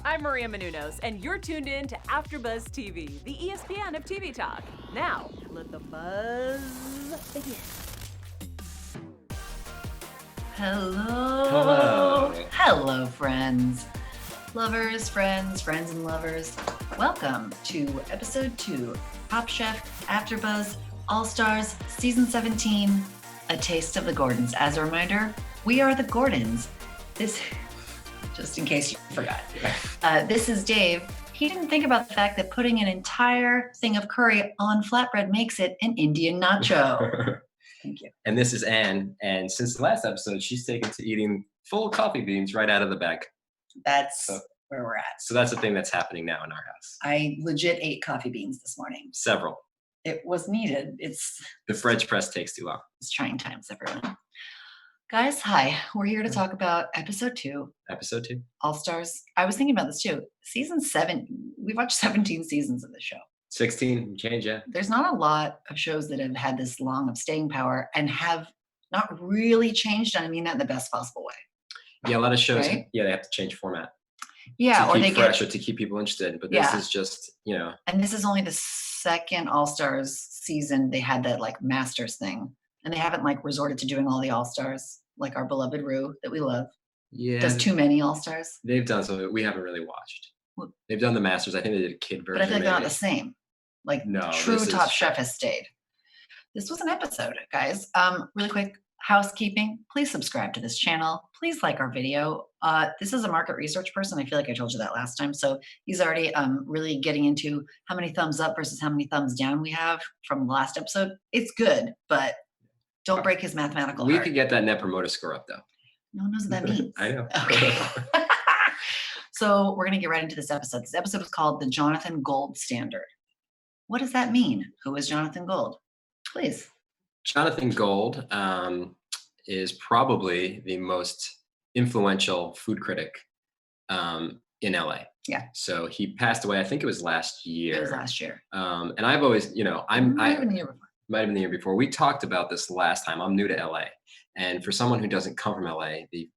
I'm Maria Menounos, and you're tuned in to AfterBuzz TV, the ESPN of TV talk. Now, let the buzz begin. Hello, friends. Lovers, friends, and lovers. Welcome to episode 2, Top Chef, AfterBuzz, All-Stars, Season 17, A Taste of the Gordons. As a reminder, we are the Gordons. Just in case you forgot. This is Dave. He didn't think about the fact that putting an entire thing of curry on flatbread makes it an Indian nacho. Thank you. And this is Anne. And since the last episode, she's taken to eating full coffee beans right out of the bag. That's where we're at. So that's a thing that's happening now in our house. I legit ate coffee beans this morning. Several. It was needed. The French press takes too long. It's trying times, everyone. Guys, hi. We're here to talk about episode 2. Episode 2. All-Stars. I was thinking about this too. Season 7, we've watched 17 seasons of the show. 16, change, yeah. There's not a lot of shows that have had this long of staying power and have not really changed. And I mean that in the best possible way. Yeah, a lot of shows, right? Yeah, they have to change format. Yeah, or they fresh or to keep people interested. But this is just, And this is only the second All-Stars season they had that like Masters thing. And they haven't like resorted to doing all the All-Stars, like our beloved Rue that we love. Yeah. Does too many All-Stars? They've done some of it. We haven't really watched. They've done the Masters. I think they did a kid version. But I feel like they're not the same. Like true Top Chef has stayed. This was an episode, guys. Really quick housekeeping. Please subscribe to this channel. Please like our video. This is a market research person. I feel like I told you that last time. So he's already really getting into how many thumbs up versus how many thumbs down we have from the last episode. It's good, but don't break his mathematical heart. We could get that net promoter score up, though. No one knows what that means. I know. Okay. So we're going to get right into this episode. This episode is called The Jonathan Gold Standard. What does that mean? Who is Jonathan Gold? Please. Jonathan Gold is probably the most influential food critic in LA. Yeah. So he passed away, I think it was last year. It was last year. And I've always, might have been the year before. Might have been the year before. We talked about this last time. I'm new to LA. And for someone who doesn't come from LA, the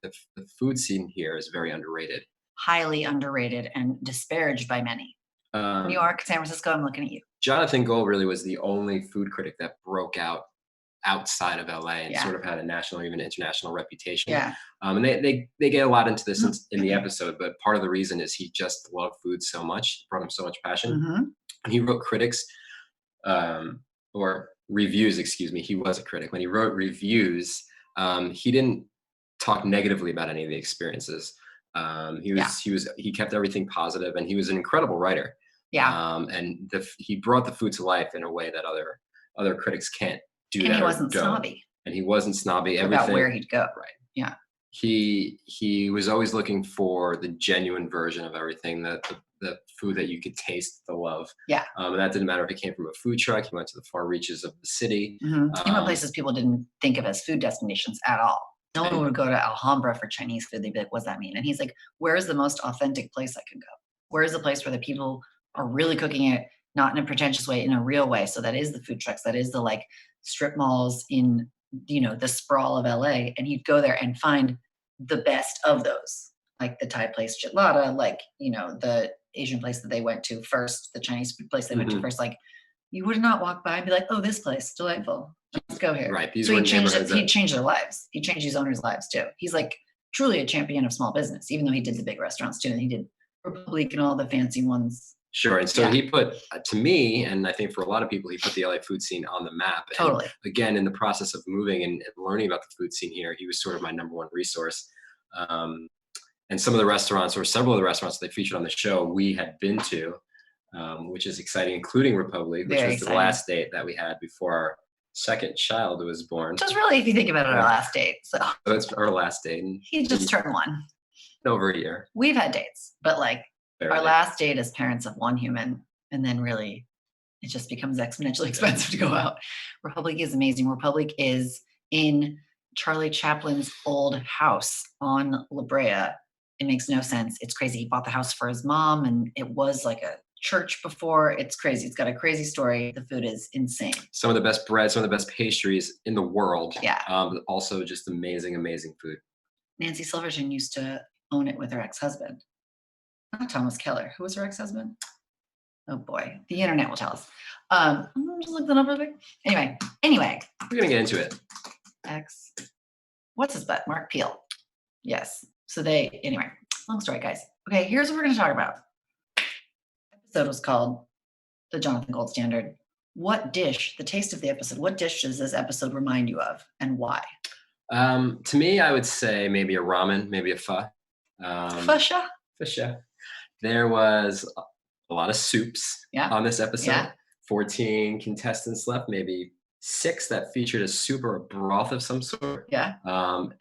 food scene here is very underrated. Highly underrated and disparaged by many. New York, San Francisco, I'm looking at you. Jonathan Gold really was the only food critic that broke out outside of LA and sort of had a national, even international reputation. Yeah. And they get a lot into this in the episode, but part of the reason is he just loved food so much, it brought him so much passion. Mm-hmm. And he wrote critics, or reviews, excuse me. He was a critic. When he wrote reviews, he didn't talk negatively about any of the experiences. He kept everything positive, and he was an incredible writer. Yeah. And he brought the food to life in a way that other critics can't do. And that he wasn't snobby. And he wasn't snobby. About where he'd go. Right. Yeah. He was always looking for the genuine version of everything, the food that you could taste, the love. Yeah. And that didn't matter if it came from a food truck. He went to the far reaches of the city. Mm-hmm. He went places people didn't think of as food destinations at all. No one would go to Alhambra for Chinese food. They'd be like, what does that mean? And he's like, where is the most authentic place I can go? Where is the place where the people are really cooking it, not in a pretentious way, in a real way? So that is the food trucks. That is the like strip malls in, the sprawl of LA. And he'd go there and find the best of those, like the Thai place, Chitlada, like, the Asian place that they went to first, the Chinese food place they went to first. Like, you would not walk by and be like, oh, this place, delightful. Let's go here. Right. So he changed their lives. He changed his owners' lives too. He's like truly a champion of small business, even though he did the big restaurants too. And he did Republic and all the fancy ones. Sure. And so he put, to me, and I think for a lot of people, he put the LA food scene on the map. And totally. Again, in the process of moving and learning about the food scene here, he was sort of my number one resource. And some of the restaurants, or several of the restaurants they featured on the show, we had been to, which is exciting, including Republic, which was the last date that we had before our second child was born. Just really, if you think about it, our last date. So it's our last date. And he just turned 1. Over a year. We've had dates, but like Barely. Our last date as parents of 1 human, and then really it just becomes exponentially expensive to go out. Republic is amazing. Republic is in Charlie Chaplin's old house on La Brea. It makes no sense. It's crazy. He bought the house for his mom, and it was like a church before. It's crazy. It's got a crazy story. The food is insane. Some of the best bread, some of the best pastries in the world. Yeah. Also just amazing, amazing food. Nancy Silverton used to own it with her ex-husband. not Thomas Keller. Who was her ex-husband? Oh boy, the internet will tell us. I'm just look that up real quick. Anyway, We're gonna get into it. What's his butt? Mark Peel. Yes. So anyway, long story, guys. Okay, here's what we're gonna talk about. Episode was called The Jonathan Gold Standard. What dish, the taste of the episode, what dish does this episode remind you of and why? To me, I would say maybe a ramen, maybe a pho. Fusha? Pho. There was a lot of soups on this episode. Yeah. 14 contestants left, maybe 6 that featured a soup or a broth of some sort. Yeah. And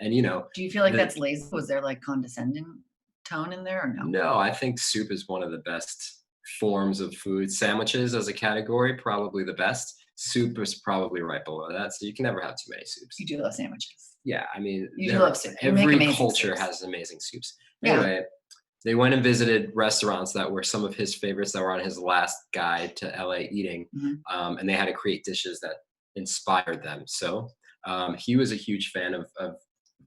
do you feel like that's lazy? Was there like condescending tone in there or no? No, I think soup is one of the best forms of food. Sandwiches as a category, probably the best. Soup is probably right below that. So you can never have too many soups. You do love sandwiches. Yeah, I mean, you do love soup. Every culture has amazing soups. Anyway, they went and visited restaurants that were some of his favorites that were on his last guide to LA eating. And they had to create dishes that inspired them. So he was a huge fan of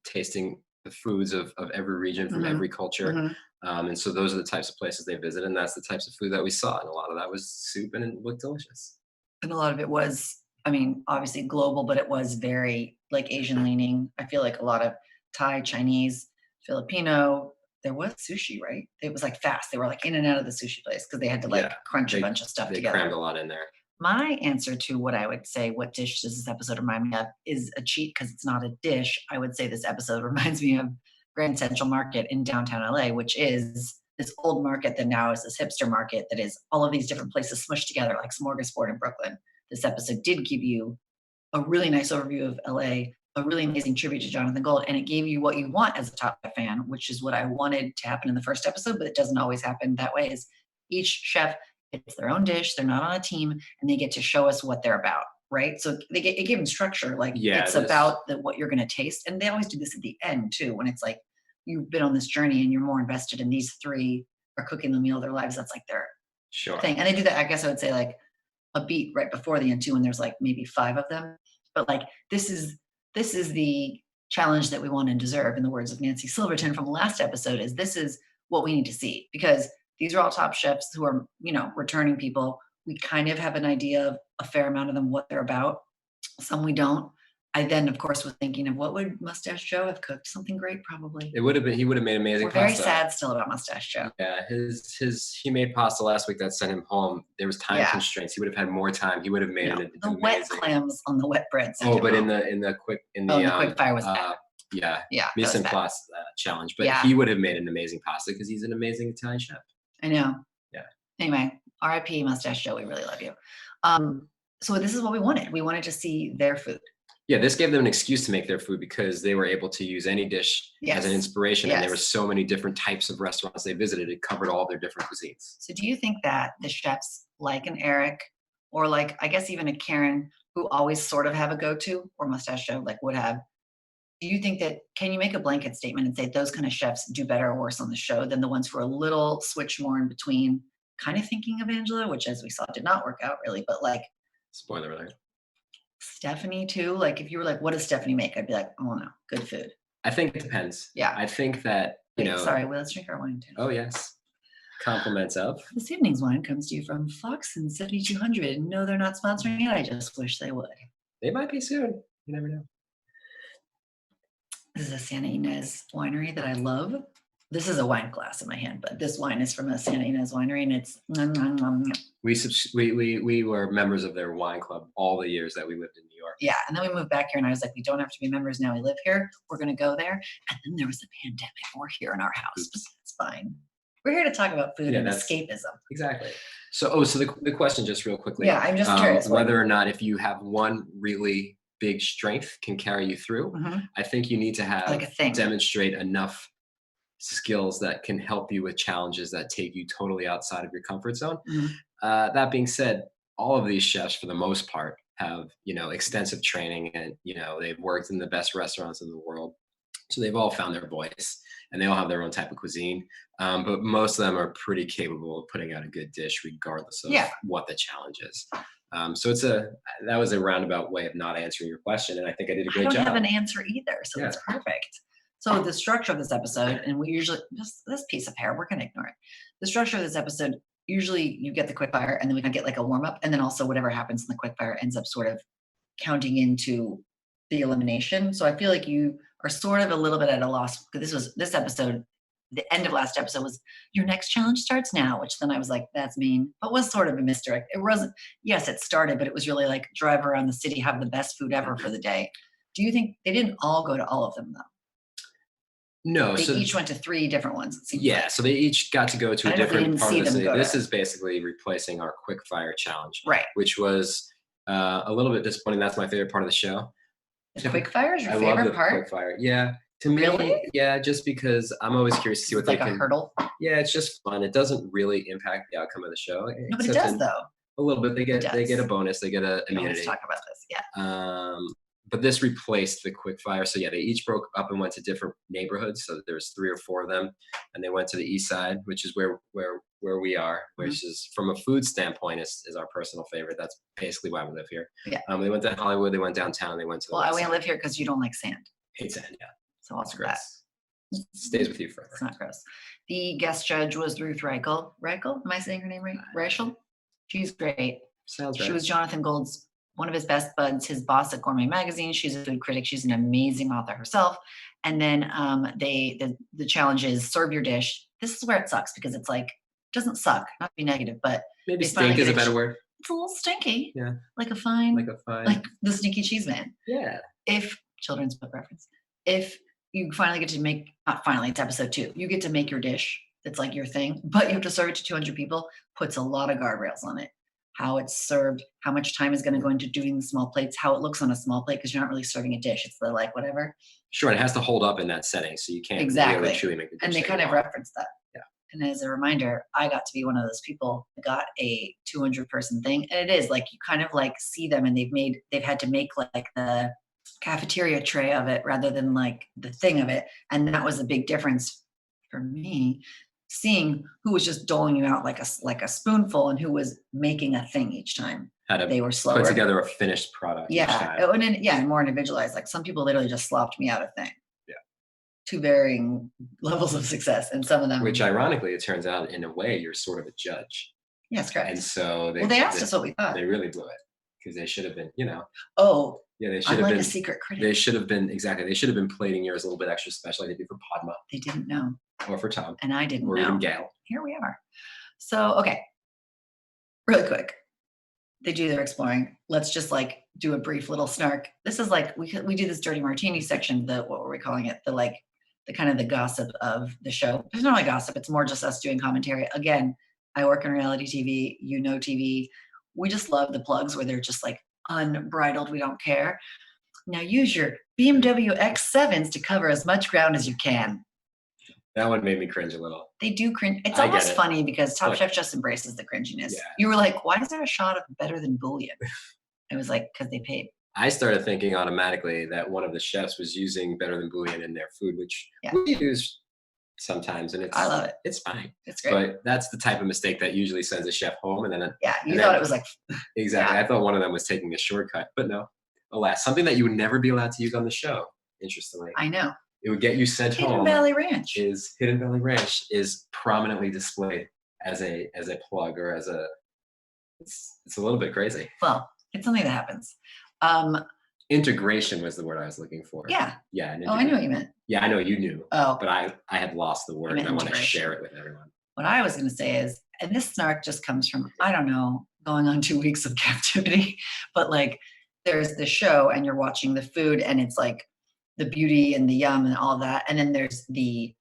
tasting the foods of every region from every culture. And so those are the types of places they visited, and that's the types of food that we saw. And a lot of that was soup, and it looked delicious. And a lot of it was, I mean, obviously global, but it was very like Asian leaning. I feel like a lot of Thai, Chinese, Filipino. There was sushi, right? It was like fast. They were like in and out of the sushi place because they had to crunch a bunch of stuff together. They crammed a lot in there. My answer to what I would say, what dish does this episode remind me of, is a cheat because it's not a dish. I would say this episode reminds me of Grand Central Market in downtown LA, which is this old market that now is this hipster market that is all of these different places smushed together like smorgasbord in Brooklyn. This episode did give you a really nice overview of LA, a really amazing tribute to Jonathan Gold, and it gave you what you want as a Top Chef fan, which is what I wanted to happen in the first episode, but it doesn't always happen that way. Is each chef gets their own dish, they're not on a team, and they get to show us what they're about, right? So it gave them structure, like it's about what you're going to taste, and they always do this at the end too, when it's like you've been on this journey and you're more invested in these 3 are cooking the meal of their lives. That's like their thing, and they do that. I guess I would say like a beat right before the end too, when there's like maybe 5 of them, but like this is the challenge that we want and deserve, in the words of Nancy Silverton from the last episode. Is this is what we need to see, because these are all top chefs who are, returning people. We kind of have an idea of a fair amount of them, what they're about. Some we don't. I then, of course, was thinking of what would Mustache Joe have cooked? Something great, probably. He would have made amazing pasta. We're very sad still about Mustache Joe. Yeah, he made pasta last week that sent him home. There was time constraints. He would have had more time. He would have made it the wet clams on the wet bread. But in the quick fire was bad. mise en place challenge. But he would have made an amazing pasta because he's an amazing Italian chef. I know. Yeah. Anyway, R.I.P. Mustache Joe. We really love you. So this is what we wanted. We wanted to see their food. Yeah, this gave them an excuse to make their food because they were able to use any dish as an inspiration. And there were so many different types of restaurants they visited. It covered all their different cuisines. So do you think that the chefs like an Eric, or like, I guess even a Karen, who always sort of have a go-to, or Mustache Joe like would have, do you think that, can you make a blanket statement and say those kind of chefs do better or worse on the show than the ones who are a little switch more in between, kind of thinking of Angela, which as we saw did not work out really, but like. Spoiler alert. Stephanie too, like if you were like, what does Stephanie make? I'd be like, oh no, good food. I think it depends. Yeah. I think that, Sorry, well, let's drink our wine too. Oh yes. Compliments of. This evening's wine comes to you from Fox and 7200. No, they're not sponsoring it. I just wish they would. They might be soon. You never know. This is a Santa Ynez winery that I love. This is a wine glass in my hand, but this wine is from a Santa Ynez winery, and it's. We were members of their wine club all the years that we lived in New York. Yeah, and then we moved back here, and I was like, we don't have to be members now. We live here. We're going to go there. And then there was the pandemic. We're here in our house. It's fine. We're here to talk about food and escapism. Exactly. So the question, just real quickly. Yeah, I'm just curious. Whether or not if you have one really big strength can carry you through. I think you need to have like a thing. Demonstrate enough skills that can help you with challenges that take you totally outside of your comfort zone. That being said, all of these chefs, for the most part, have extensive training, and they've worked in the best restaurants in the world, so they've all found their voice, and they all have their own type of cuisine. But most of them are pretty capable of putting out a good dish, regardless of what the challenge is. So that was a roundabout way of not answering your question, and I think I did a great job. I don't have an answer either, so it's perfect. So the structure of this episode, and we usually just this piece of hair, we're gonna ignore it. The structure of this episode, usually you get the quickfire, and then we can get like a warm up, and then also whatever happens in the quickfire ends up sort of counting into the elimination. So I feel like you are sort of a little bit at a loss because this episode, the end of last episode was your next challenge starts now, which then I was like, that's mean, but was sort of a misdirect. It wasn't, yes, it started, but it was really like drive around the city, have the best food ever for the day. Do you think they didn't all go to all of them though? No, They so each went to 3 different ones. It seems yeah, like. so they each got to go to I a don't know if we different didn't part see of the them city. go This to- is basically replacing our quick fire challenge, Right. which was a little bit disappointing. That's my favorite part of the show. The quickfire is your I love favorite the part? quick fire. Yeah, to me, Really? yeah, just because I'm always curious to see what It's like they a can. hurdle. Yeah, it's just fun. It doesn't really impact the outcome of the show. No, but it except does in though. a little bit. They get does. a bonus. They get a We always immunity. talk about this. Yeah. But this replaced the quick fire. So yeah, they each broke up and went to different neighborhoods. So there's 3 or 4 of them, and they went to the east side, which is where we are, which is from a food standpoint is our personal favorite. That's basically why we live here. Yeah. They went to Hollywood. They went downtown. They went to the Well, I west only side. live here because you don't like sand. Hate sand. Yeah, So it's also that. gross. Stays with you forever. It's not gross. The guest judge was Ruth Reichel. Reichel? Am I saying her name right? Reichel? She's great. Sounds right. She was Jonathan Gold's one of his best buds, his boss at Gourmet Magazine. She's a food critic. She's an amazing author herself. And then the challenge is serve your dish. This is where it sucks because it's like doesn't suck, not to be negative, but Maybe they finally stink is get a better word. it's a little stinky. Yeah. Like a fine, Like a fine. like the Sneaky Cheese Man. Yeah. If children's book reference, if you finally get to make, not finally, it's episode 2, you get to make your dish that's like your thing, but you have to serve it to 200 people, puts a lot of guardrails on it. How it's served, how much time is going to go into doing the small plates, how it looks on a small plate, because you're not really serving a dish. It's the like whatever. Sure, and it has to hold up in that setting, so you can't Exactly. really truly make the dish And they that kind you of want. reference that. Yeah. And as a reminder, I got to be one of those people that got a 200 person thing. And it is like you kind of like see them and they've had to make like the cafeteria tray of it rather than like the thing of it. And that was a big difference for me, seeing who was just doling you out like a spoonful and who was making a thing each time. How to They were slower. put together a finished product. each Yeah. time. And more individualized. Like some people literally just slopped me out a thing. Yeah. To varying levels of success. And some of them. Which ironically, it turns out in a way you're sort of a judge. Yes, correct. And so they asked us what we thought. They really blew it because they should have been, Oh, yeah, they should I'm have like been. a secret critic. They should have been they should have been plating yours a little bit extra special, like they did for Padma They didn't know. or for Tom And I didn't or know. even Gail. Here we are. So, okay. Really quick. They do their exploring. Let's just like do a brief little snark. This is like we do this dirty martini section, what were we calling it? The kind of the gossip of the show. It's not really gossip, it's more just us doing commentary. Again, I work in reality TV, TV. We just love the plugs where they're just like unbridled, we don't care. Now use your BMW X7s to cover as much ground as you can. That one made me cringe a little. They do cringe. It's I get almost it. funny because Top Look. Chef just embraces the cringiness. Yeah. You were like, why is there a shot of better than bouillon? It was like, because they paid. I started thinking automatically that one of the chefs was using better than bouillon in their food, which Yeah. we use sometimes, and I love it. It's fine. It's great. But that's the type of mistake that usually sends a chef home, and then Yeah, you and thought then- it was like, exactly. Yeah. I thought one of them was taking a shortcut, but no. Alas, something that you would never be allowed to use on the show. Interestingly, I know. it would get you sent Hidden home. Valley Ranch. Is Hidden Valley Ranch is prominently displayed as a plug or as a. It's a little bit crazy. Well, it's something that happens. Integration was the word I was looking for. Yeah. Yeah. an Oh, I knew what you meant. Yeah, I know you knew, Oh, but I had lost the word, meant and I want to integration. share it with everyone. what I was going to say is, and this snark just comes from, I don't know, going on 2 weeks of captivity, but like there's the show and you're watching the food and it's like the beauty and the yum and all of that. And then there's the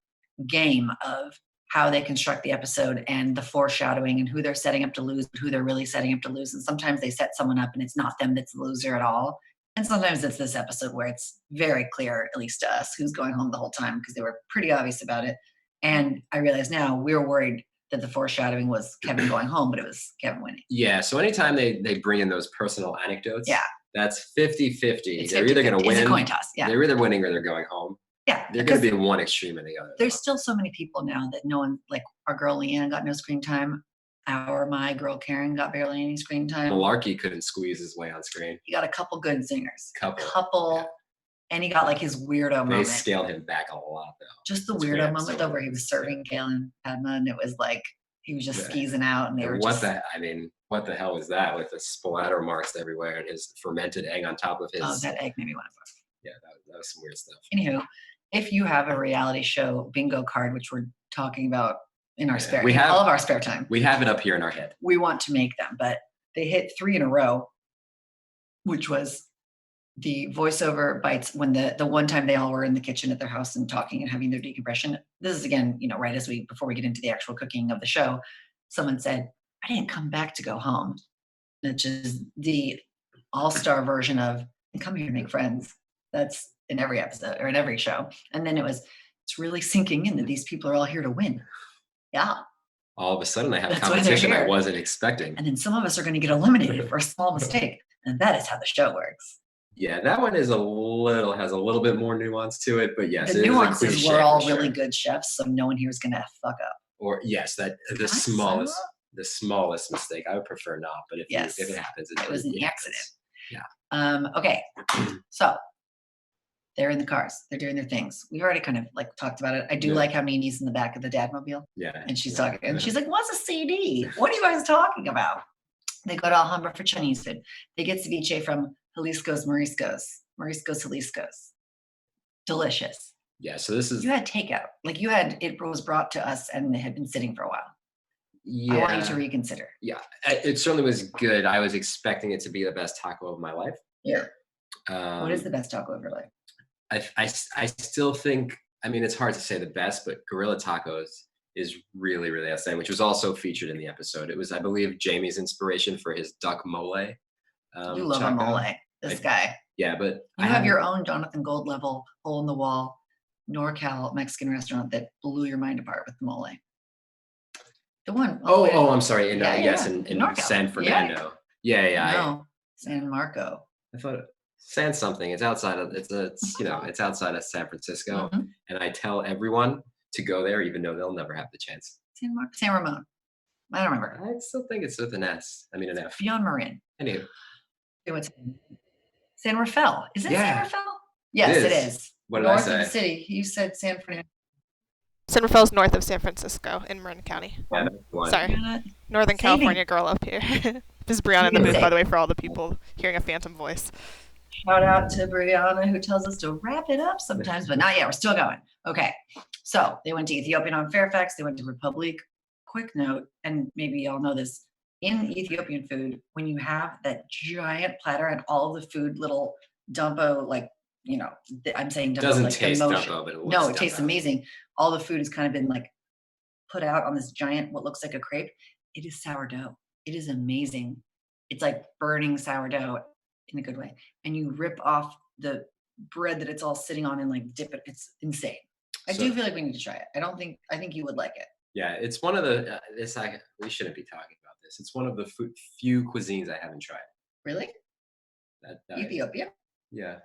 game of how they construct the episode and the foreshadowing and who they're setting up to lose, who they're really setting up to lose. And sometimes they set someone up and it's not them that's the loser at all. And sometimes it's this episode where it's very clear, at least to us, who's going home the whole time because they were pretty obvious about it. And I realize now we were worried that the foreshadowing was Kevin going home, but it was Kevin winning. Yeah. So anytime they bring in those personal anecdotes, Yeah. that's 50-50. It's They're either going to 50-50. It's a win. coin toss. Yeah. They're either winning or they're going home. Yeah. They're going because to be one extreme or the other. there's still so many people now that no one, like our girl Leanne got no screen time. My girl Karen got barely any screen time. Malarkey couldn't squeeze his way on screen. You got a couple good singers. Couple. Couple And he got like his weirdo They moment. scaled him back a lot, though. Just the It's a great weirdo moment episode. though, where he was serving Kale and Padma, and it was like he was just Yeah. skeezing out, and they were just. What the hell was that with the splatter marks everywhere and his fermented egg on top of his? Oh, that egg made me want to fuck. Yeah, that was some weird stuff. Anywho, if you have a reality show bingo card, which we're talking about in our spare, We all of our spare time, We have it up here in our head. we want to make them, but they hit 3 in a row, which was the voiceover bites when the one time they all were in the kitchen at their house and talking and having their decompression. This is again, right as before we get into the actual cooking of the show, someone said, I didn't come back to go home, which is the all-star version of come here and make friends. That's in every episode or in every show. And then it's really sinking in that these people are all here to win. Yeah. All of a sudden I have That's why they're competition I here. wasn't expecting. And then some of us are going to get eliminated for a small mistake. And that is how the show works. Yeah, that one has a little bit more nuance to it, but yes, The it nuance is a is cliche we're all for sure. really good chefs, so no one here is going to fuck up. Or yes, that the smallest mistake. I would prefer not, but if it happens, it was an accident. Yeah. Okay. So they're in the cars. They're doing their things. We've already kind of like talked about it. I do like how Nini's in the back of the dadmobile. Yeah. And she's talking, and she's like, "What's a CD? What are you guys talking about?" They go to Alhambra for Chinese food. They get ceviche from Jalisco's Jalisco's. Delicious. Yeah. So this is. You had takeout. Like it was brought to us and it had been sitting for a while. Yeah. I want you to reconsider. Yeah, it certainly was good. I was expecting it to be the best taco of my life. Yeah. What is the best taco of your life? I still think, I mean, it's hard to say the best, but Gorilla Tacos is really, really outstanding, which was also featured in the episode. It was, I believe, Jamie's inspiration for his duck mole. You love a mole, this guy. Yeah, but you have your own Jonathan Gold level hole in the wall NorCal Mexican restaurant that blew your mind apart with the mole. The one. Oh, I'm sorry. In NorCal. San Fernando. Yeah. No, San Marco. I thought San something. It's outside of it's outside of San Francisco, and I tell everyone to go there, even though they'll never have the chance. San Ramon. I don't remember. I still think it's with an S. I mean an F. Beyond Marin. Anyway. San Rafael. Is it San Rafael? Yes, it is. What did North I say? of the city. You said San Fernando. San Rafael's north of San Francisco in Marin County. Yeah, sorry. Northern California girl up here. This is Brianna in the booth, by the way, for all the people hearing a phantom voice. Shout out to Brianna, who tells us to wrap it up sometimes, but not yet. We're still going. Okay. So they went to Ethiopian on Fairfax. They went to Republic. Quick note, and maybe y'all know this. In Ethiopian food, when you have that giant platter and all of the food, little dumbo, like, I'm saying dumbo. Doesn't like taste emotion. dumbo, but it looks No, it dumbo. tastes amazing. All the food has kind of been like put out on this giant, what looks like a crepe. It is sourdough. It is amazing. It's like burning sourdough in a good way. And you rip off the bread that it's all sitting on and like dip it. It's insane. I do feel like we need to try it. I think you would like it. Yeah, it's one of the, we shouldn't be talking about this. It's one of the few cuisines I haven't tried. Really? Ethiopia? Yeah.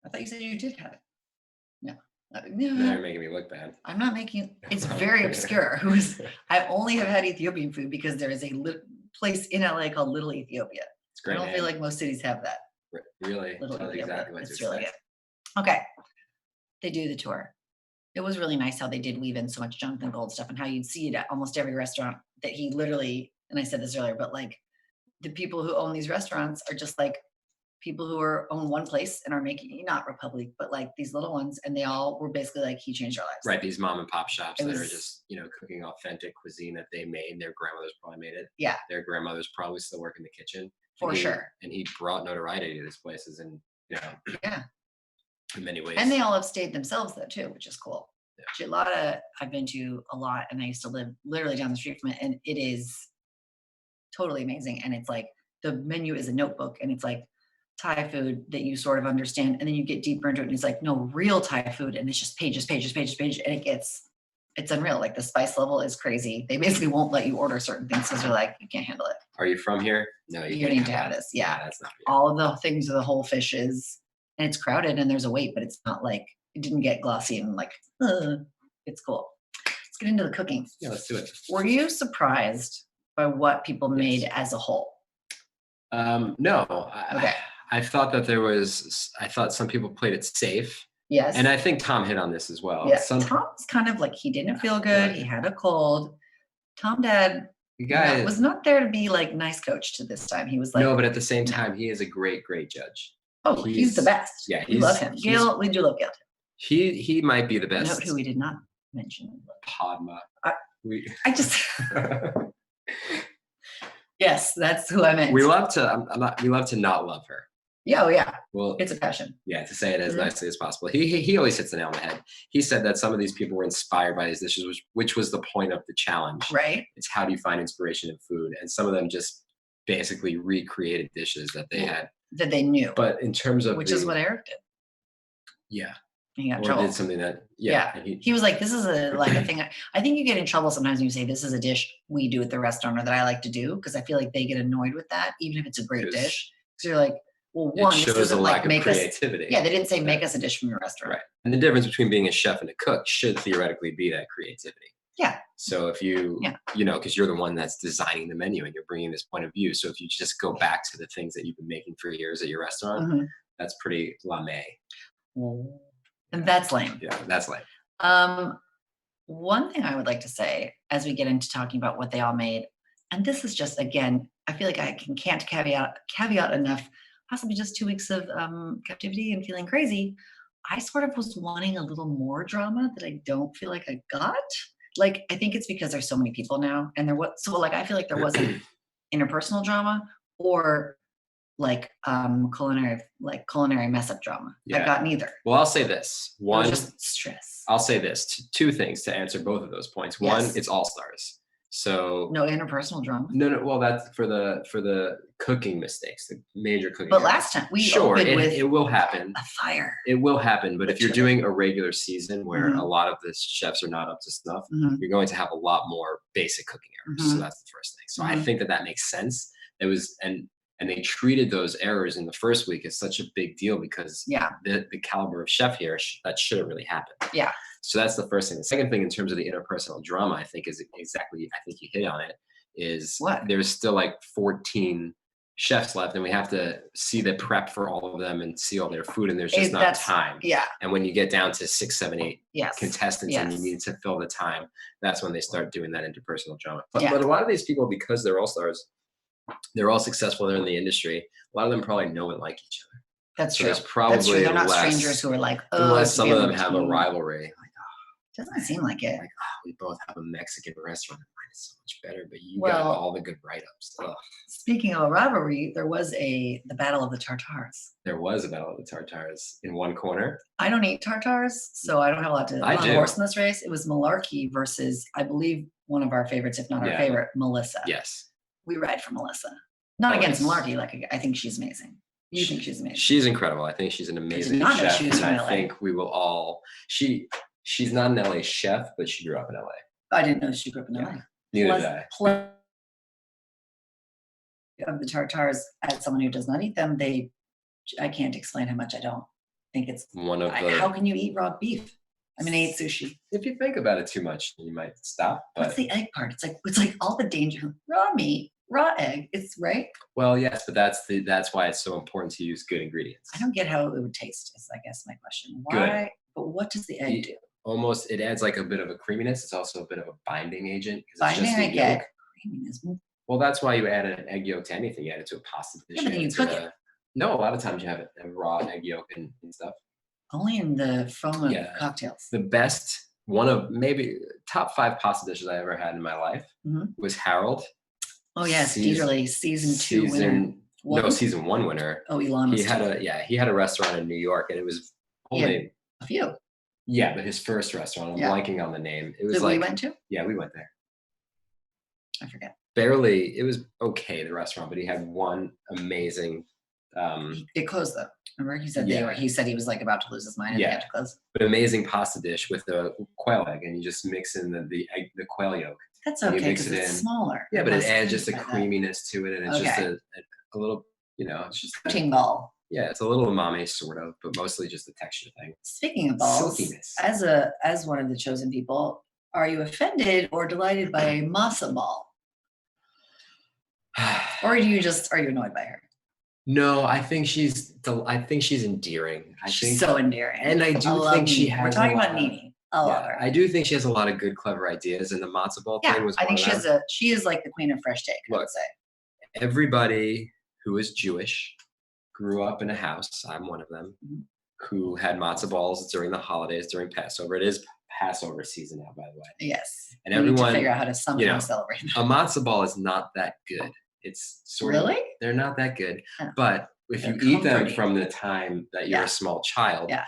I thought you said you did have it. No. They're making me look bad. I'm not making, it's very obscure. I only have had Ethiopian food because there is a place in LA called Little Ethiopia. It's great. I don't feel like most cities have that. Really? Little Ethiopia. Exactly what It's to really expect. good. Okay. They do the tour. It was really nice how they did weave in so much Jonathan Gold stuff and how you'd see it at almost every restaurant that he literally, and I said this earlier, but like the people who own these restaurants are just like people who own one place and are making, not Republic, but like these little ones. And they all were basically like, he changed our lives. Right. These mom and pop shops that are just, cooking authentic cuisine that they made. Their grandmothers probably made it. Yeah. Their grandmothers probably still work in the kitchen. For sure. And he brought notoriety to these places and, yeah. in many ways. And they all have stayed themselves though too, which is cool. Yeah. Gelada, I've been to a lot and I used to live literally down the street from it. And it is totally amazing. And it's like the menu is a notebook and it's like Thai food that you sort of understand. And then you get deeper into it and it's like, no, real Thai food. And it's just pages. And it's unreal. Like the spice level is crazy. They basically won't let you order certain things because they're like, you can't handle it. Are you from here? No, you need to have this. Yeah. That's not all of the things are the whole fishes and it's crowded and there's a wait, but it's not like, it didn't get glossy and like, it's cool. Let's get into the cooking. Yeah, let's do it. Were you surprised by what people made as a whole? No. Okay. I thought some people played it safe. Yes. And I think Tom hit on this as well. Yeah. Tom's kind of like, he didn't feel good. Right. He had a cold. Tom Dad was not there to be like nice coach to this time. He was like, no, but at the same time, he is a great, great judge. Oh, he's the best. Yeah, we love him. Gail, we do love Gail. He might be the best. Note who we did not mention. Padma. I just. Yes, that's who I meant. We love to. We love to not love her. Yeah, oh yeah. Well, it's a passion. Yeah, to say it as nicely as possible. He always hits the nail on the head. He said that some of these people were inspired by these dishes, which was the point of the challenge. Right. It's how do you find inspiration in food, and some of them just basically recreated dishes that they had that they knew. But in terms of which is what Eric did. Yeah. He got or trouble. did something that he was like, this is a thing. I think you get in trouble sometimes when you say this is a dish we do at the restaurant or that I like to do, because I feel like they get annoyed with that, even if it's a great dish. Because you're like, well, one, it shows a lack of creativity. They didn't say make us a dish from your restaurant. Right. And the difference between being a chef and a cook should theoretically be that creativity. Yeah. So if you, because you're the one that's designing the menu and you're bringing this point of view. So if you just go back to the things that you've been making for years at your restaurant, that's pretty lame. And that's lame. Yeah, that's lame. One thing I would like to say as we get into talking about what they all made, and this is just, again, I feel like I can't caveat enough, possibly just 2 weeks of captivity and feeling crazy. I sort of was wanting a little more drama that I don't feel like I got. Like, I think it's because there's so many people now, and I feel like there wasn't interpersonal drama or like culinary mess up drama. I got neither. Well, I'll say this. One, just stress. I'll say this. Two things to answer both of those points. One, it's all stars. So no interpersonal drama. No. Well, that's for the cooking mistakes, the major cooking. But last time we opened with it will happen. A fire. It will happen. But if you're doing a regular season where a lot of the chefs are not up to snuff, you're going to have a lot more basic cooking errors. So that's the first thing. So I think that makes sense. It was and they treated those errors in the first week as such a big deal because the caliber of chef here that shouldn't really happen. Yeah. So that's the first thing. The second thing in terms of the interpersonal drama, I think is exactly, I think you hit on it, is there's still like 14 chefs left and we have to see the prep for all of them and see all their food and there's just not time. Yeah. And when you get down to 6, 7, 8 contestants and you need to fill the time, that's when they start doing that interpersonal drama. But a lot of these people, because they're all stars, they're all successful, they're in the industry, a lot of them probably know and like each other. That's true. There's probably That's true. They're not strangers who are like, unless some of them have a rivalry. Doesn't seem like it. Like, we both have a Mexican restaurant. Mine is so much better, but you got all the good write-ups. Speaking of a rivalry, there was the Battle of the Tartars. There was a Battle of the Tartars in one corner. I don't eat tartars, so I don't have a lot to horse in this race. It was Malarkey versus, I believe, one of our favorites, if not our favorite, Melissa. Yes. We ride for Melissa. Not against Malarkey. Like, I think she's amazing. You think she's amazing? She's incredible. I think she's an amazing chef. And I think we will all. She's not an LA chef, but she grew up in LA. I didn't know she grew up in LA. Neither did I. Of the tartars, as someone who does not eat them, I can't explain how much I don't think it's one of the. How can you eat raw beef? I mean, I ate sushi. If you think about it too much, you might stop. But what's the egg part? It's like all the danger. Raw meat, raw egg. It's right. Well, yes, but that's why it's so important to use good ingredients. I don't get how it would taste. Is I guess my question. Why? Good. But what does the egg do? Almost, it adds like a bit of a creaminess. It's also a bit of a binding agent. Binding, I get creaminess. Well, that's why you add an egg yolk to anything. You add it to a pasta dish. Yeah, but then you cook it. No, a lot of times you have a raw egg yolk and stuff. Only in the foam of cocktails. The best, one of maybe top 5 pasta dishes I ever had in my life was Harold. Oh yes, Dieterle, season 2 winner. No, season 1 winner. Oh, Elon. He had a restaurant in New York, and it was only a few. Yeah, but his first restaurant, I'm blanking on the name. It was we went to? Yeah, we went there. I forget. Barely. It was okay, the restaurant, but he had one amazing. It closed though. Remember, he said he said he was like about to lose his mind and he had to close. But amazing pasta dish with the quail egg, and you just mix in the quail yolk. That's okay because it's smaller. Yeah, but it adds just a creaminess to it, and it's just a little, it's just protein ball. Yeah, it's a little umami sort of, but mostly just a texture thing. Speaking of balls, silkiness. As one of the chosen people, are you offended or delighted by a masa ball? Or are you annoyed by her? No, I think she's endearing. She's so endearing. And I do love think she Nene. has. We're talking about Nene. I love Yeah, her. I do think she has a lot of good, clever ideas, and the matzo ball Yeah, thing was I think one of them. she is like the queen of fresh take, I would Look, say. Everybody who is Jewish grew up in a house, I'm one of them, Mhm. who had matzo balls during the holidays, during Passover. It is Passover season now, by the way. Yes. And we need to everyone, figure out how to somehow know, celebrate that. A matzo ball is not that good. It's sort of, Really? they're not that good. Oh. But if They're you eat them comforting. from the time that you're Yeah. a small child, Yeah.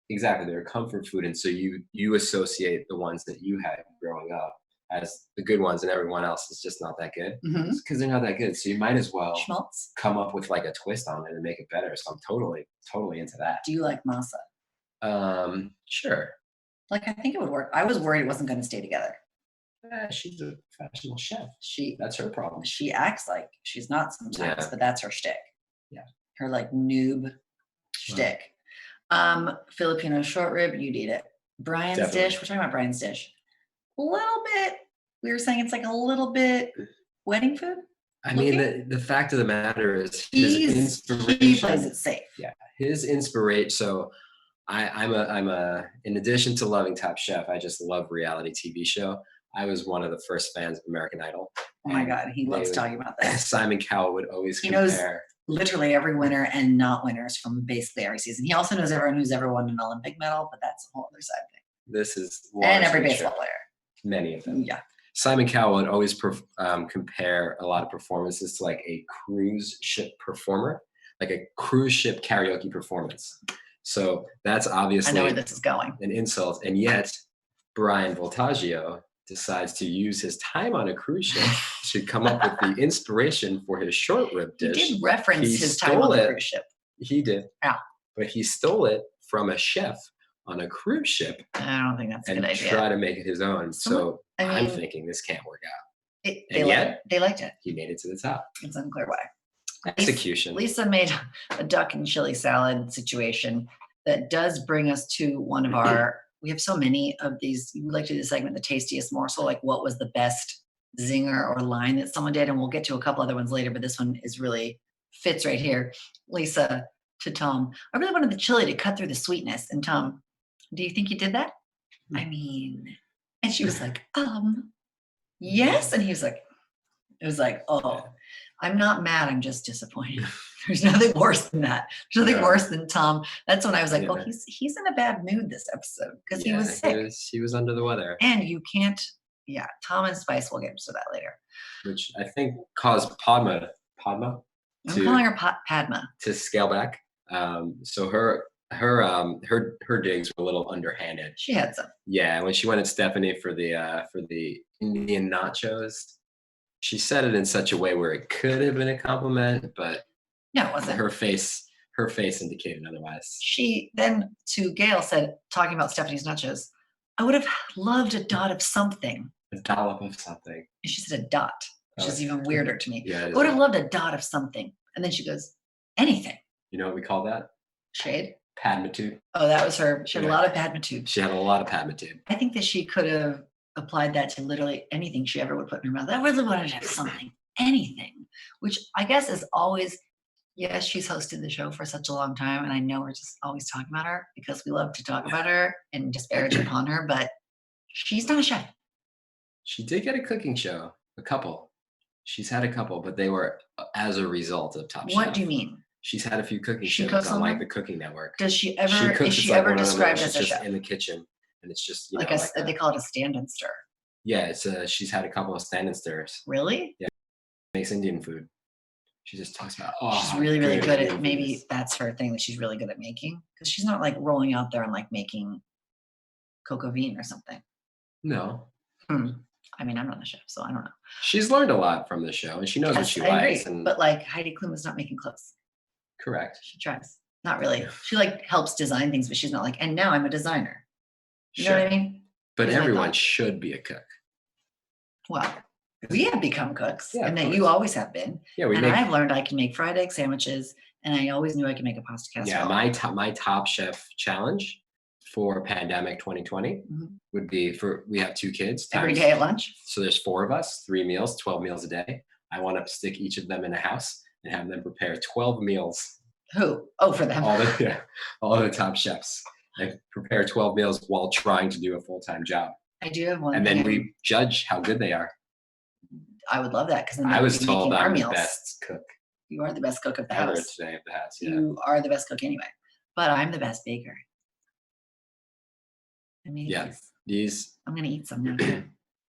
exactly, they're comfort food. And so you associate the ones that you had growing up as the good ones, and everyone else is just not that good Mhm. because they're not that good. So you might as well Schmaltz. come up with like a twist on it and make it better. So I'm totally into that. Do you like masa? Sure. Like, I think it would work. I was worried it wasn't going to stay together. She's a professional chef. She That's her problem. she acts like she's not sometimes, Yeah. but that's her shtick. Yeah. Her like noob shtick. Filipino short rib, you'd eat it. Brian's Definitely. dish. We're talking about Brian's dish. A little bit. We were saying it's like a little bit wedding food. I mean, the fact of the matter is He inspiration. plays it safe. Yeah, his inspiration. So I'm a in addition to loving Top Chef, I just love reality TV show. I was one of the first fans of American Idol. Oh my God, he loves talking about that. Simon Cowell would always He knows compare. Literally every winner and not winners from basically every season. He also knows everyone who's ever won an Olympic medal, but that's a whole other side thing. This is And every largely baseball true. player. Many of them. Yeah. Simon Cowell would always compare a lot of performances to like a cruise ship performer, like a cruise ship karaoke performance. So that's obviously I know where this is going. an insult. And yet Brian Voltaggio decides to use his time on a cruise ship to come up with the inspiration for his short rib He dish. did reference He his time on stole the it. cruise ship. He did. Yeah. But he stole it from a chef on a cruise ship I don't think that's a and good idea. try to make it his own. So I I'm mean, thinking this can't work out. they liked it. He made it to the top. It's unclear why. Execution. Lisa made a duck and chili salad situation that does bring us to one of our, we have so many of these, we like to do the segment, the tastiest morsel, like what was the best zinger or line that someone did. And we'll get to a couple other ones later, but this one is really fits right here. Lisa to Tom, I really wanted the chili to cut through the sweetness. And Tom, do you think you did that? I mean, and she was like, yes. And he was like, it was like, oh, I'm not mad. I'm just disappointed. There's nothing worse than that. There's nothing worse than Tom. That's when I was like, oh, he's in a bad mood this episode because he was sick. He was under the weather. And you can't, Tom and Spice, we'll get into that later. Which I think caused Padma I'm calling her Padma. to scale back. So her digs were a little underhanded. She had some. Yeah, when she went at Stephanie for the Indian nachos, she said it in such a way where it could have been a compliment, but no, it wasn't. Her face indicated otherwise. She then to Gail said, talking about Stephanie's nachos, I would have loved a dot of something. A dollop of something. And she said a dot, which is even weirder to me. Yeah, I would have loved a dot of something. And then she goes, anything. You know what we call that? Shade. Padmitude. Oh, that was her. She had a lot of padmitude. She had a lot of padmitude. I think that she could have applied that to literally anything she ever would put in her mouth. I really wanted to have something, anything, which I guess is always, yes, she's hosted the show for such a long time. And I know we're just always talking about her because we love to talk about her and disparage upon her, but she's not a chef. She did get a cooking show, a couple. She's had a couple, but they were as a result of Top Chef. What do you mean? She's had a few cooking She shows cooks on on like them? the Cooking Network. Does she ever, cooks, is she it's like ever one of them described where as a she's just chef? in the kitchen, and it's just Like they call it a stand and stir. Yeah, it's she's had a couple of stand and stirs. Really? Yeah, makes Indian food. She just talks about she's really good Indian at, maybe food. that's her thing that she's really good at making, because she's not like rolling out there and like making coco bean or something. No. I mean, I'm not a chef, so I don't know. She's learned a lot from the show, and she knows what she likes. Agree. But like Heidi Klum is not making clothes. Correct. She tries. Not really. She like helps design things, but she's not like, and now I'm a designer. You Sure. know what I mean? But Here's my everyone thought. should be a cook. Well, we have become cooks, Yeah, and of that you course. always have been. Yeah, we And make. I've learned I can make fried egg sandwiches, and I always knew I could make a pasta casserole. Yeah, my top chef challenge for pandemic 2020 would be we have 2 kids. Every day at lunch. So there's 4 of us, 3 meals, 12 meals a day. I want to stick each of them in a house and have them prepare 12 meals. Who? Oh, for them. All the top chefs. And prepare 12 meals while trying to do a full-time job. I do have one. And then we judge how good they are. I would love that because I was told I'm the best cook. You are the best cook of the ever house. today of the house. Yeah. You are the best cook anyway. But I'm the best baker. I mean, I'm gonna eat some now.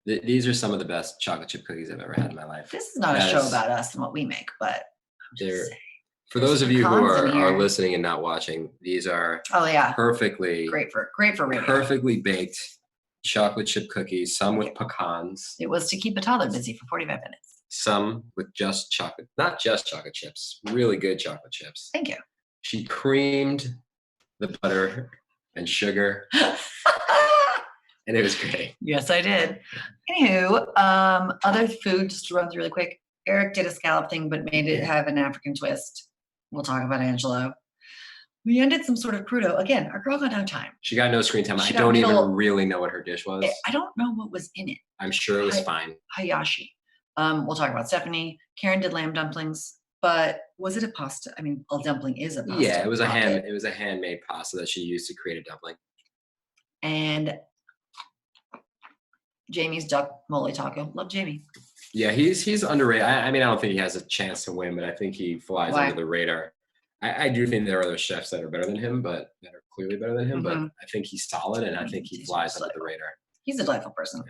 These are some of the best chocolate chip cookies I've ever had in my life. This is not a show about us and what we make, but for those of you who are listening and not watching, these are perfectly great for radio. Perfectly baked chocolate chip cookies, some with pecans. It was to keep a toddler busy for 45 minutes. Some with just chocolate, not just chocolate chips, really good chocolate chips. Thank you. She creamed the butter and sugar. And it was great. Yes, I did. Anywho, other food, just to run through really quick. Eric did a scallop thing, but made it have an African twist. We'll talk about Angelo. We ended some sort of crudo. Again, our girl got no time. She got no screen time. I don't even really know what her dish was. I don't know what was in it. I'm sure it was fine. Hayashi. We'll talk about Stephanie. Karen did lamb dumplings, but was it a pasta? I mean, a dumpling is a pasta. Yeah, it was a handmade pasta that she used to create a dumpling. And Jamie's duck mole taco. Love Jamie. Yeah, he's underrated. I mean, I don't think he has a chance to win, but I think he flies under the radar. I do think there are other chefs that are better than him, but that are clearly better than him. But I think he's solid, and I think he flies under the radar. He's a delightful person.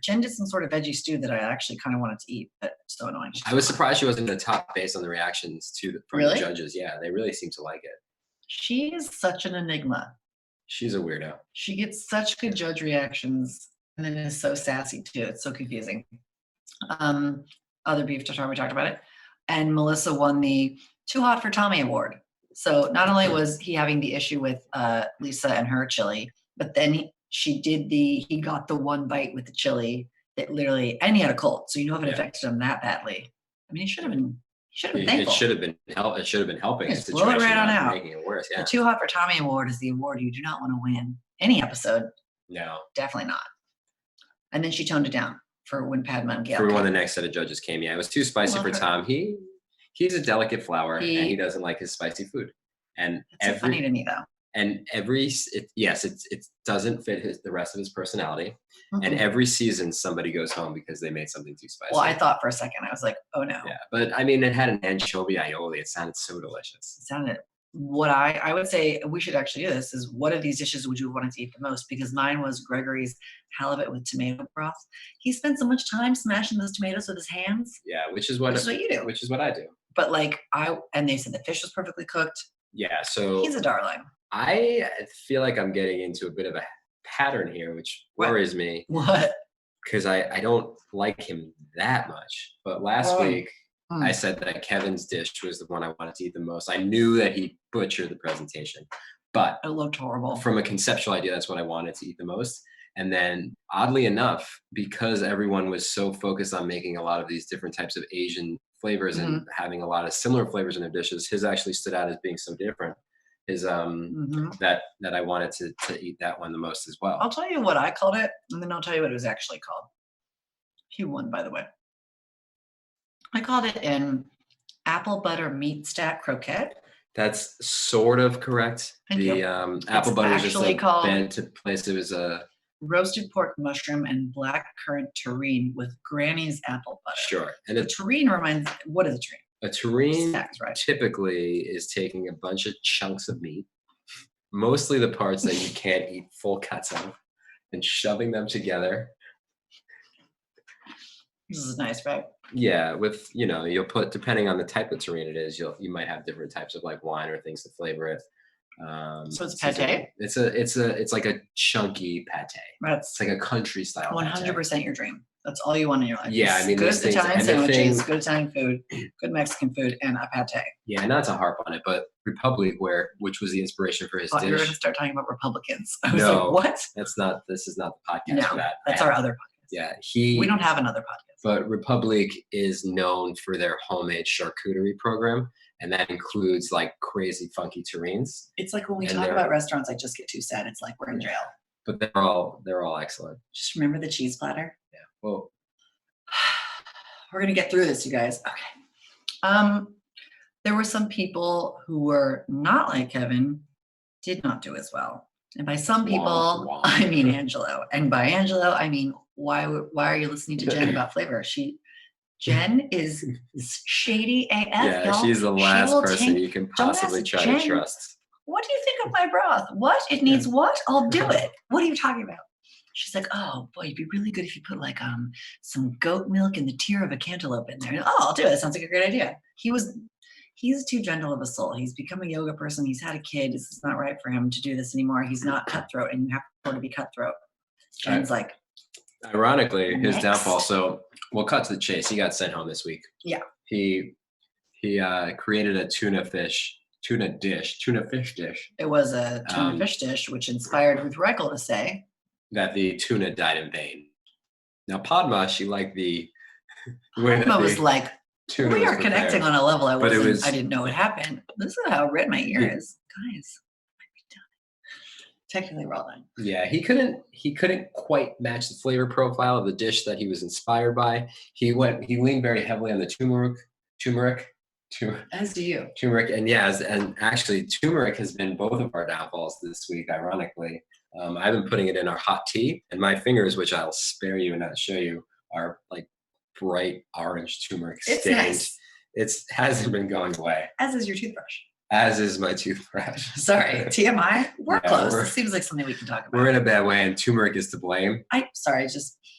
Jen did some sort of veggie stew that I actually kind of wanted to eat, but so annoying. I was surprised she wasn't in the top based on the reactions from the judges. Yeah, they really seem to like it. She is such an enigma. She's a weirdo. She gets such good judge reactions, and then is so sassy too. It's so confusing. Other beef tartare, we talked about it. And Melissa won the Too Hot for Tommy award. So not only was he having the issue with Lisa and her chili, but then he got the one bite with the chili that literally, and he had a cold. So if it affected him that badly. I mean, he should have been thankful. It should have been helping the situation. Blow it right on out. Making it worse. Yeah. The Too Hot for Tommy award is the award you do not want to win any episode. No. Definitely not. And then she toned it down for when Padma and Gail for when the next set of judges came. Yeah, it was too spicy for Tom. He's a delicate flower, and he doesn't like his spicy food. And it's funny to me though. And it doesn't fit the rest of his personality. Mm-hmm. And every season somebody goes home because they made something too spicy. Well, I thought for a second, I was like, oh no. Yeah, but I mean, it had an anchovy aioli. It sounded so delicious. It sounded. What I would say we should actually do this is, what of these dishes would you want to eat the most? Because mine was Gregory's halibut with tomato broth. He spent so much time smashing those tomatoes with his hands. Yeah, which is what you do. Which is what I do. But and they said the fish was perfectly cooked. Yeah, so he's a darling. I feel like I'm getting into a bit of a pattern here, which worries me. What? Because I don't like him that much. But last week, I said that Kevin's dish was the one I wanted to eat the most. I knew that he butchered the presentation, but it looked horrible. From a conceptual idea, that's what I wanted to eat the most. And then, oddly enough, because everyone was so focused on making a lot of these different types of Asian flavors and having a lot of similar flavors in their dishes, his actually stood out as being so different. His that I wanted to eat that one the most as well. I'll tell you what I called it, and then I'll tell you what it was actually called. He won, by the way. I called it an apple butter meat stack croquette. That's sort of correct. The apple butter is just bent to place. It was a roasted pork mushroom and black currant terrine with Granny's apple butter. Sure. And a terrine what is a terrine? A terrine typically is taking a bunch of chunks of meat, mostly the parts that you can't eat full cuts of, and shoving them together. This is nice, right? Yeah, with you'll put, depending on the type of terrine it is, you might have different types of wine or things to flavor it. So it's pate. It's like a chunky pate. It's like a country style. 100% your dream. That's all you want in your life. Yeah, I mean, good Italian sandwiches, good Italian food, good Mexican food, and a pate. Yeah, not to harp on it, but Republic, which was the inspiration for his dish. You were going to start talking about Republicans. I was like, what? This is not the podcast for that. That's our other podcast. Yeah, we don't have another podcast. But Republic is known for their homemade charcuterie program, and that includes crazy funky terrines. It's like when we talk about restaurants, I just get too sad. It's like we're in jail. But they're all excellent. Just remember the cheese platter. Yeah. Well, we're gonna get through this, you guys. Okay. There were some people who were not like Kevin, did not do as well. And by some people, Womp. I mean Angelo. And by Angelo, I mean, why are you listening to Jen about flavor? Jen is shady AF, Yeah, y'all. she's the last person you can don't possibly ask try Jen, to trust. what do you think of my broth? What? It needs what? I'll do it. What are you talking about? She's like, oh boy, it'd be really good if you put like some goat milk and the tear of a cantaloupe in there. And, oh, I'll do it. Sounds like a great idea. He's too gentle of a soul. He's become a yoga person. He's had a kid. This is not right for him to do this anymore. He's not cutthroat, and you have to be cutthroat. Jen's like, ironically, his next. downfall. So we'll cut to the chase. He got sent home this week. Yeah. He created a tuna fish dish. It was a tuna fish dish, which inspired Ruth Reichel to say that the tuna died in vain. Now Padma, she liked the way Padma that was like, tuna we was are connecting prepared. on a level I was- didn't know it happened. This is how red my ear is. Guys, might be done. Technically we're all done. Yeah, he couldn't quite match the flavor profile of the dish that he was inspired by. He leaned very heavily on the turmeric, As do you. turmeric, and actually turmeric has been both of our downfalls this week, ironically. I've been putting it in our hot tea, and my fingers, which I'll spare you and not show you, are like bright orange turmeric It's stained. nice. It hasn't been going away. As is your toothbrush. As is my toothbrush. Sorry, TMI. We're Yeah, close. we're- This seems like something we can talk about. We're in a bad way, and turmeric is to blame. Sorry.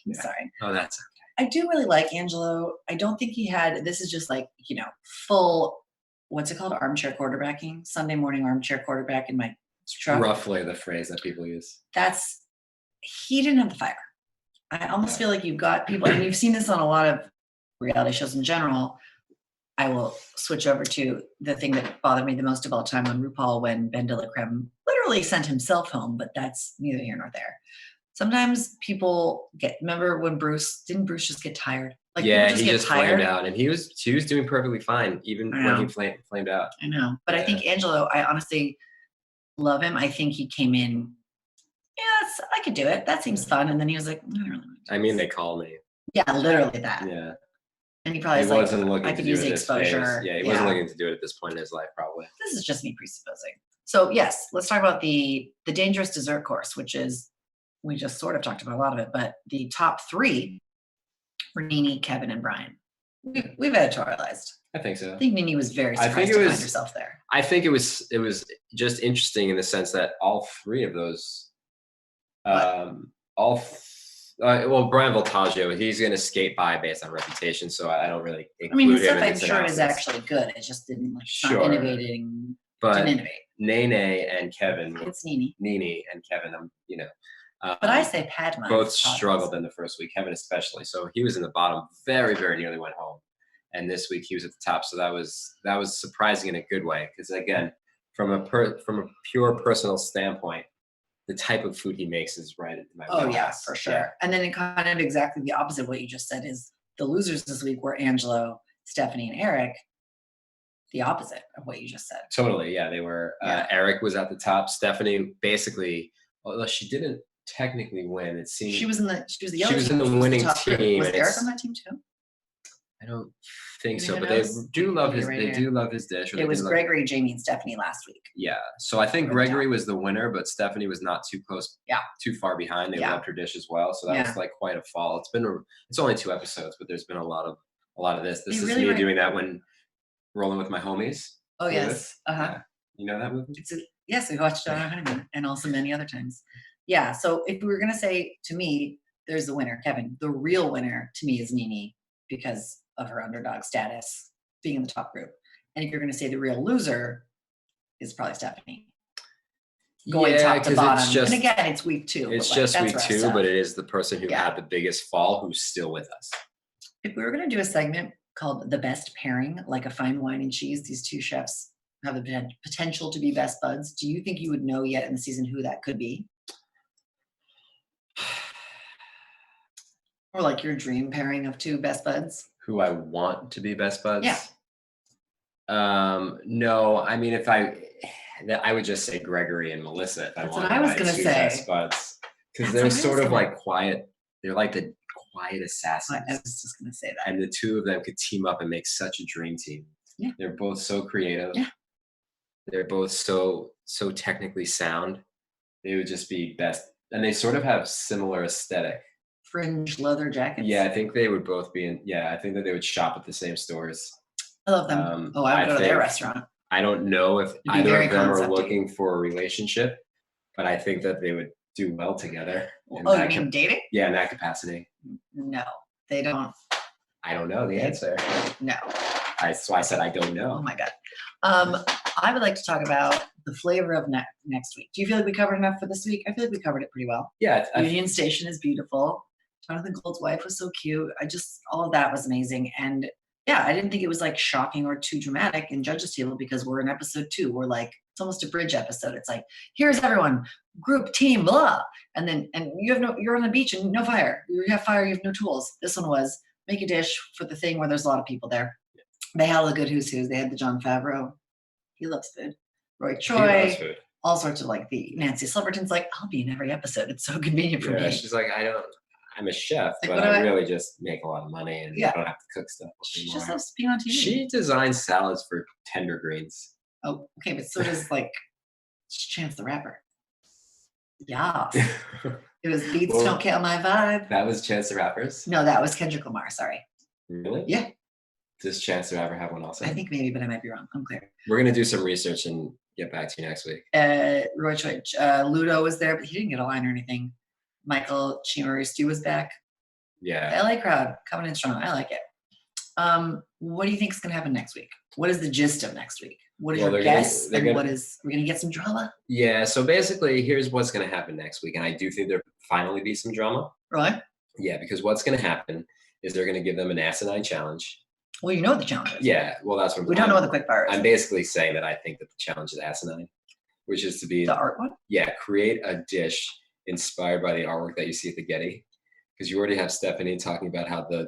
Yeah. Sorry. Oh, that's I do really like Angelo. I don't think he had, this is just like, full, what's it called? Armchair quarterbacking. Sunday morning armchair quarterback in my truck. roughly the phrase that people use. He didn't have the fire. I almost feel like you've got people, and we've seen this on a lot of reality shows in general. I will switch over to the thing that bothered me the most of all time on RuPaul, when Ben de la Creme literally sent himself home, but that's neither here nor there. Sometimes people remember when didn't Bruce just get tired? Like, Yeah, people he get just tired. flamed out, and he was doing perfectly fine, even I when know. he flamed out. I know. But I Yeah. think Angelo, I honestly love him. I think he came in, I could do it. That seems fun. And then he was like, I don't really want to do I mean, this. they call me. Yeah, literally that. Yeah, And he probably he was wasn't like, looking I to could do use it the at this phase. exposure. Yeah, he wasn't looking to do it at this point in his life, probably. This is just me presupposing. So yes, let's talk about the dangerous dessert course, which is, we just sort of talked about a lot of it, but the top three were Nene, Kevin, and Brian. We've editorialized. I think so. I think Nene was very I surprised think to it find was- herself there. I think it was just interesting in the sense that all three of those, well, Brian Voltaggio, he's going to skate by based on reputation, so I don't really include I mean, his him stuff in I'm this sure is analysis. actually good. It just didn't not Sure. innovating. But Didn't innovate. Nene and Kevin, It's Nene. Nene and Kevin, But I say Padma. both it's Padma. struggled in the first week, Kevin especially. So he was in the bottom, very, very nearly went home. And this week he was at the top. So that was surprising in a good way. Because again, from a pure personal standpoint, the type of food he makes is right in my Oh yeah, wheelhouse. for sure. Yeah. And then it kind of exactly the opposite of what you just said is the losers this week were Angelo, Stephanie, and Eric. The opposite of what you just said. Totally. Yeah. They were, Yeah. Eric was at the top. Stephanie basically, although she didn't technically win, it seemed She was in the She was in the winning top group. team, Was and Eric it's- on that team too? I don't think You so, know but who they knows? do love his. Right They here. do love his dish. or they It was do love- Gregory, Jamie, and Stephanie last week. Yeah, so I think Good Gregory job. was the winner, but Stephanie was not too close. Yeah. Too far behind. They Yeah. loved her dish as well, so that Yeah. was like quite a fall. It's only 2 episodes, but there's been a lot of this. This They is really me were- doing that when rolling with my homies. Oh movie. yes. Yeah. You know that movie? Yes, we watched it on our honeymoon and also many other times. Yeah. So if we were gonna say, to me, there's the winner, Kevin. The real winner to me is Nene because of her underdog status, being in the top group. And if you're gonna say the real loser, is probably Stephanie. Going yeah, top to 'cause bottom. it's just and again, it's week 2. it's but, just that's week rough 2, stuff. but it is the person who Yeah. had the biggest fall who's still with us. If we were gonna do a segment called The Best Pairing, like a fine wine and cheese, these two chefs have the potential to be best buds. Do you think you would know yet in the season who that could be? Or like your dream pairing of two best buds? Who I want to be best buds? Yeah. No, I mean, I would just say Gregory and Melissa if I That's wanted what I was my gonna 2 say. best buds. Because That's they're what I was sort of gonna- like quiet. They're like the quiet I assassins. was just gonna say that. And the 2 of them could team up and make such a dream team. Yeah. They're both so creative. Yeah. They're both so technically sound. They would just be best, and they sort of have similar aesthetic. Fringe leather jackets. Yeah, I think they would both be in. Yeah, I think that they would shop at the same stores. I love them. Oh, I would go to their restaurant. I don't know if be either very of them are concept-y. looking for a relationship, but I think that they would do well together. Oh, you mean dating? Yeah, in that capacity. No, they don't. I don't know the answer. No. So I said I don't Oh know. my God. I would like to talk about the flavor of next week. Do you feel like we covered enough for this week? I feel like we covered it pretty well. Yeah, Union Station is beautiful. Jonathan Gold's wife was so cute. All of that was amazing. And yeah, I didn't think it was like shocking or too dramatic in Judges Table because we're in episode 2. We're like, it's almost a bridge episode. It's like, here's everyone, group, team, blah. And you're on the beach and no fire. You have fire, you have no tools. This one was make a dish for the thing where there's a lot of people there. They had all the good who's who's. They had the John Favreau. He loves food. Roy he Choi. loves food. All sorts of like the Nancy Silverton's like, I'll be in every episode. It's so convenient for Yeah, me. she's like, I'm a chef, Like, but what do I I- really just make a lot of money and I don't have to cook stuff She anymore. just loves being on TV. She designs salads for tender greens. Oh, okay, but so does like Chance the Rapper. Yeah. It was Beats Well, Don't Kill My Vibe. That was Chance the Rapper's? No, that was Kendrick Lamar. Sorry. Really? Yeah. Does Chance the Rapper have one also? I think maybe, but I might be wrong. Unclear. We're going to do some research and get back to you next week. Roy Choi, Ludo was there, but he didn't get a line or anything. Michael Chimaristu was back. Yeah. The LA crowd coming in strong. I like it. What do you think is going to happen next week? What is the gist of next week? What is your guess? We're going to get some drama? Yeah. So basically, here's what's going to happen next week. And I do think there'll finally be some drama. Right? Yeah, because what's going to happen is they're going to give them an asinine challenge. Well, you know what the challenge is. Yeah. Well, that's what We don't know what the quick fire is. I'm basically saying that I think that the challenge is asinine, which is to be The art one? Yeah, create a dish inspired by the artwork that you see at the Getty, because you already have Stephanie talking about how the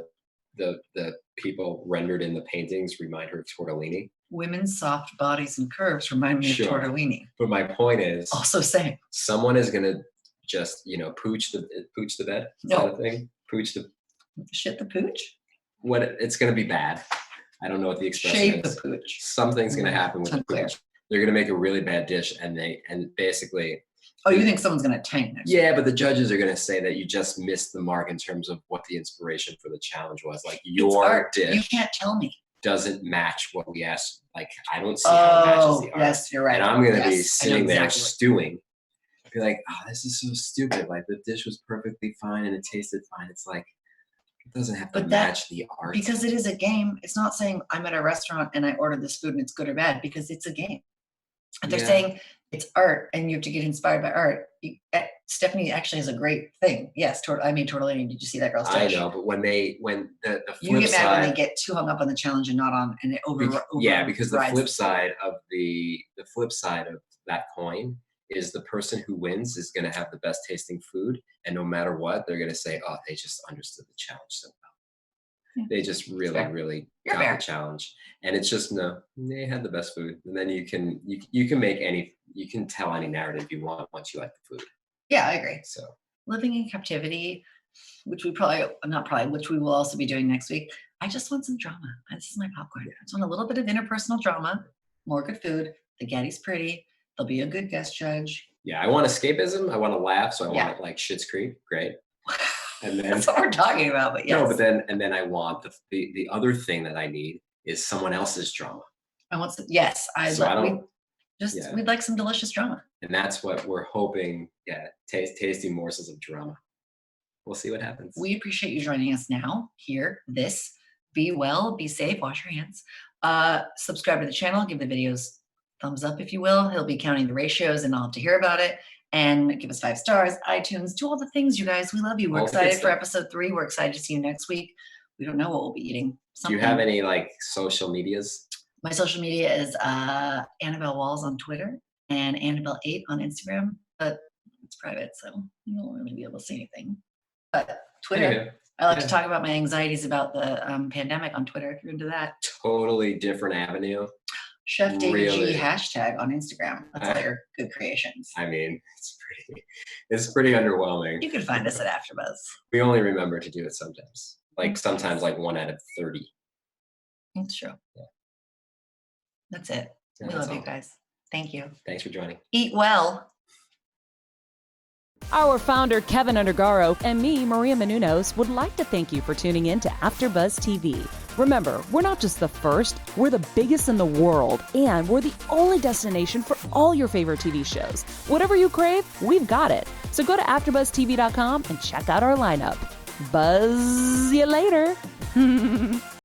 people rendered in the paintings remind her of tortellini. Women's soft bodies and curves remind me Sure. of tortellini. But my point is, Also saying. someone is gonna just pooch the bed kind of thing. Pooch the Shit the pooch? it's gonna be bad. I don't know what the expression Shave is. the pooch. Something's gonna happen with the Unclear. pooch. They're gonna make a really bad dish, and basically. Oh, you think someone's going to tank next? Yeah, but the judges are going to say that you just missed the mark in terms of what the inspiration for the challenge was. Like It's your art. dish You can't tell me. doesn't match what we asked. Like I don't see how it matches the art. Yes, you're right. And I'm going to be Yes, I know sitting there exactly what- stewing. Be like, oh, this is so stupid. Like the dish was perfectly fine and it tasted fine. It's like it doesn't have to But that- match the art. Because it is a game. It's not saying I'm at a restaurant and I ordered this food and it's good or bad because it's a game. If they're Yeah. saying it's art and you have to get inspired by art. Stephanie actually has a great thing. Yes, I made tortellini. Did you see that girl's I dish? know, but when the You flip get mad side, when they get too hung up on the challenge and not on, and it because the overrides flip side of that coin is the person who wins is going to have the best tasting food, and no matter what, they're going to say, "Oh, they just understood the challenge so well. Yeah. They just really, Fair. really You're got fair. the challenge." And it's just no, they had the best food, and then you can tell any narrative you want once you like the food. Yeah, I agree. So Living in captivity, which we will also be doing next week. I just want some drama. This is my popcorn. I just want a little bit of interpersonal drama, more good food. The Getty's pretty. There'll be a good guest judge. yeah, I want escapism. I want to laugh, so I Yeah. want like Schitt's Creek, great. And then That's what we're talking about. But yes, no, but then I want the other thing that I need is someone else's drama. I want some. Yes, Yeah. we'd like some delicious drama. And that's what we're hoping. Yeah, tasty morsels of drama. We'll see what happens. We appreciate you joining us now. Be well, be safe, wash your hands. Subscribe to the channel, give the videos thumbs up if you will. He'll be counting the ratios and I'll have to hear about it. And give us 5 stars, iTunes, do all the things, you guys. We love you. We're All the good excited for stuff. episode 3. We're excited to see you next week. We don't know what we'll be eating. Do you have any like social medias? My social media is Annabelle Walls on Twitter and Annabelle8 on Instagram, but it's private, so you won't really be able to see anything. But Twitter, Yeah, I like to yeah. talk about my anxieties about the pandemic on Twitter, if you're into that. Totally different avenue. Chef David Really? G hashtag on Instagram. That's all your good creations. I mean, it's pretty underwhelming. You can find us at AfterBuzz. We only remember to do it sometimes. Like sometimes like 1 out of 30. It's true. Yeah. That's it. Yeah, We that's love you all. guys. Thank you. Thanks for joining. Eat well. Our founder, Kevin Undergaro, and me, Maria Menounos, would like to thank you for tuning in to AfterBuzz TV. Remember, we're not just the first, we're the biggest in the world, and we're the only destination for all your favorite TV shows. Whatever you crave, we've got it. So go to AfterBuzzTV.com and check out our lineup. Buzz you later.